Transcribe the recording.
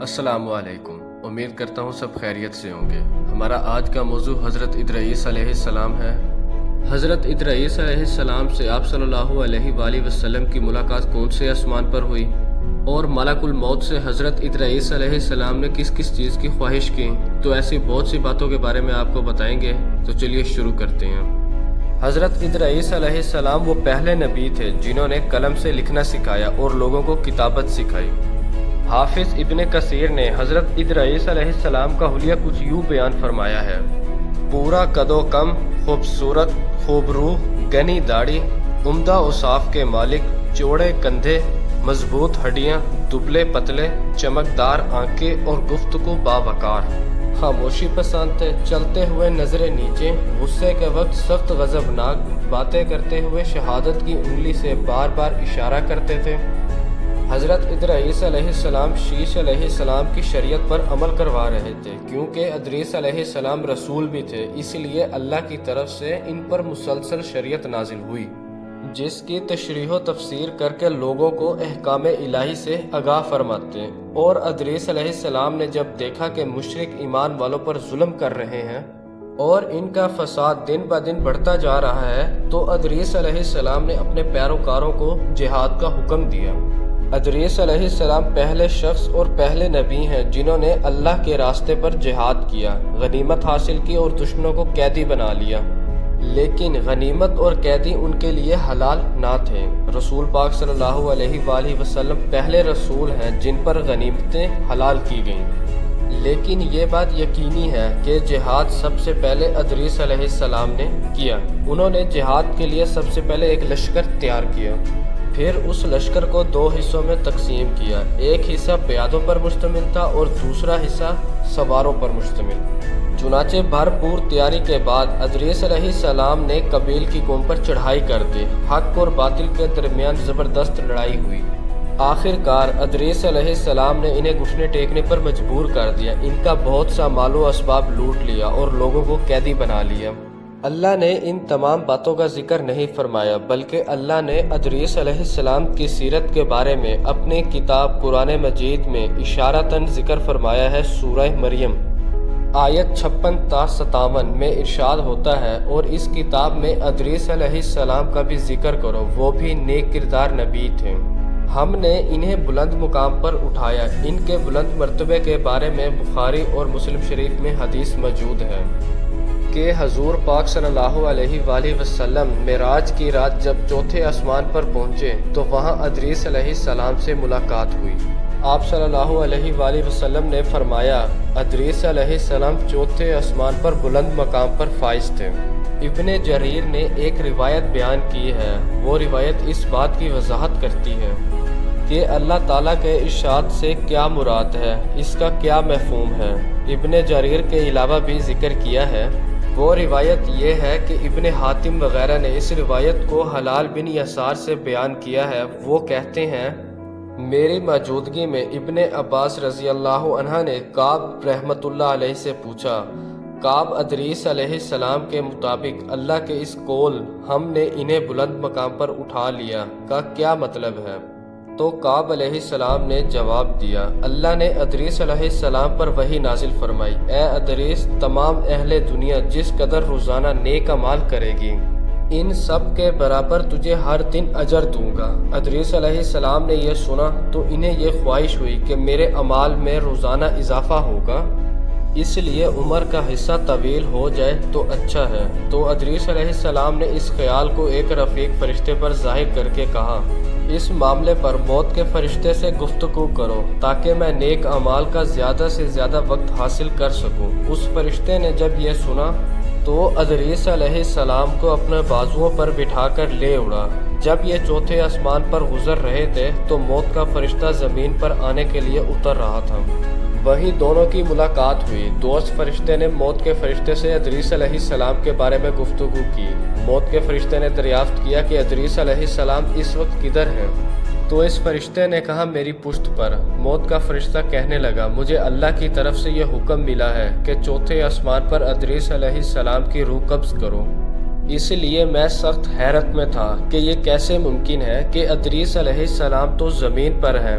السلام علیکم۔ امید کرتا ہوں سب خیریت سے ہوں گے۔ ہمارا آج کا موضوع حضرت ادریس علیہ السلام ہے۔ حضرت ادریس علیہ السلام سے آپ صلی اللہ علیہ وآلہ وسلم کی ملاقات کون سے آسمان پر ہوئی، اور ملک الموت سے حضرت ادریس علیہ السلام نے کس کس چیز کی خواہش کی، تو ایسی بہت سی باتوں کے بارے میں آپ کو بتائیں گے۔ تو چلیے شروع کرتے ہیں۔ حضرت ادریس علیہ السلام وہ پہلے نبی تھے جنہوں نے قلم سے لکھنا سکھایا اور لوگوں کو کتابت سکھائی۔ حافظ ابن کثیر نے حضرت ادریس علیہ السلام کا حلیہ کچھ یوں بیان فرمایا ہے: پورا قد و کم، خوبصورت، خوب روح، گھنی داڑھی، عمدہ اوصاف کے مالک، چوڑے کندھے، مضبوط ہڈیاں، دبلے پتلے، چمکدار آنکھیں اور گفتگو باوقار، خاموشی پسند تھے، چلتے ہوئے نظریں نیچے، غصے کے وقت سخت غضبناک، باتیں کرتے ہوئے شہادت کی انگلی سے بار بار اشارہ کرتے تھے۔ حضرت ادریس علیہ السلام شیش علیہ السلام کی شریعت پر عمل کروا رہے تھے، کیونکہ ادریس علیہ السلام رسول بھی تھے، اس لیے اللہ کی طرف سے ان پر مسلسل شریعت نازل ہوئی، جس کی تشریح و تفسیر کر کے لوگوں کو احکام الہی سے آگاہ فرماتے۔ اور ادریس علیہ السلام نے جب دیکھا کہ مشرک ایمان والوں پر ظلم کر رہے ہیں اور ان کا فساد دن بہ دن بڑھتا جا رہا ہے، تو ادریس علیہ السلام نے اپنے پیروکاروں کو جہاد کا حکم دیا۔ ادریس علیہ السلام پہلے شخص اور پہلے نبی ہیں جنہوں نے اللہ کے راستے پر جہاد کیا، غنیمت حاصل کی اور دشمنوں کو قیدی بنا لیا، لیکن غنیمت اور قیدی ان کے لیے حلال نہ تھے۔ رسول پاک صلی اللہ علیہ وآلہ وسلم پہلے رسول ہیں جن پر غنیمتیں حلال کی گئیں، لیکن یہ بات یقینی ہے کہ جہاد سب سے پہلے ادریس علیہ السلام نے کیا۔ انہوں نے جہاد کے لیے سب سے پہلے ایک لشکر تیار کیا، پھر اس لشکر کو دو حصوں میں تقسیم کیا، ایک حصہ پیادوں پر مشتمل تھا اور دوسرا حصہ سواروں پر مشتمل۔ چنانچہ بھرپور تیاری کے بعد ادریس علیہ السلام نے قبیل کی قوم پر چڑھائی کر دی، حق اور باطل کے درمیان زبردست لڑائی ہوئی۔ آخر کار ادریس علیہ السلام نے انہیں گھٹنے ٹیکنے پر مجبور کر دیا، ان کا بہت سا مال و اسباب لوٹ لیا اور لوگوں کو قیدی بنا لیا۔ اللہ نے ان تمام باتوں کا ذکر نہیں فرمایا، بلکہ اللہ نے ادریس علیہ السلام کی سیرت کے بارے میں اپنی کتاب قرآن مجید میں اشارتاً ذکر فرمایا ہے۔ سورہ مریم آیت 56 تا 57 میں ارشاد ہوتا ہے: اور اس کتاب میں ادریس علیہ السلام کا بھی ذکر کرو، وہ بھی نیک کردار نبی تھے، ہم نے انہیں بلند مقام پر اٹھایا۔ ان کے بلند مرتبے کے بارے میں بخاری اور مسلم شریف میں حدیث موجود ہے کہ حضور پاک صلی اللہ علیہ وآلہ وسلم معراج کی رات جب چوتھے آسمان پر پہنچے تو وہاں ادریس علیہ السلام سے ملاقات ہوئی۔ آپ صلی اللہ علیہ وآلہ وسلم نے فرمایا: ادریس علیہ السلام چوتھے آسمان پر بلند مقام پر فائز تھے۔ ابن جریر نے ایک روایت بیان کی ہے، وہ روایت اس بات کی وضاحت کرتی ہے کہ اللہ تعالیٰ کے ارشاد سے کیا مراد ہے، اس کا کیا مفہوم ہے۔ ابن جریر کے علاوہ بھی ذکر کیا ہے، وہ روایت یہ ہے کہ ابن حاتم وغیرہ نے اس روایت کو حلال بن یسار سے بیان کیا ہے۔ وہ کہتے ہیں، میری موجودگی میں ابن عباس رضی اللہ عنہ نے کعب رحمۃ اللہ علیہ سے پوچھا: کعب، ادریس علیہ السلام کے مطابق اللہ کے اس قول ہم نے انہیں بلند مقام پر اٹھا لیا کا کیا مطلب ہے؟ تو کعب علیہ السلام نے جواب دیا: اللہ نے ادریس علیہ السلام پر وحی نازل فرمائی، اے ادریس، تمام اہل دنیا جس قدر روزانہ نیک اعمال کرے گی، ان سب کے برابر تجھے ہر دن اجر دوں گا۔ ادریس علیہ السلام نے یہ سنا تو انہیں یہ خواہش ہوئی کہ میرے اعمال میں روزانہ اضافہ ہوگا، اس لیے عمر کا حصہ طویل ہو جائے تو اچھا ہے۔ تو ادریس علیہ السلام نے اس خیال کو ایک رفیق فرشتے پر ظاہر کر کے کہا: اس معاملے پر موت کے فرشتے سے گفتگو کرو تاکہ میں نیک اعمال کا زیادہ سے زیادہ وقت حاصل کر سکوں۔ اس فرشتے نے جب یہ سنا تو ادریس علیہ السلام کو اپنے بازوؤں پر بٹھا کر لے اڑا۔ جب یہ چوتھے آسمان پر گزر رہے تھے تو موت کا فرشتہ زمین پر آنے کے لیے اتر رہا تھا، وہیں دونوں کی ملاقات ہوئی۔ دوست فرشتے نے موت کے فرشتے سے ادریس علیہ السلام کے بارے میں گفتگو کی۔ موت کے فرشتے نے دریافت کیا کہ ادریس علیہ السلام اس وقت کدھر ہیں؟ تو اس فرشتے نے کہا: میری پشت پر۔ موت کا فرشتہ کہنے لگا: مجھے اللہ کی طرف سے یہ حکم ملا ہے کہ چوتھے آسمان پر ادریس علیہ السلام کی روح قبض کرو۔ اس لیے میں سخت حیرت میں تھا کہ یہ کیسے ممکن ہے کہ ادریس علیہ السلام تو زمین پر ہیں،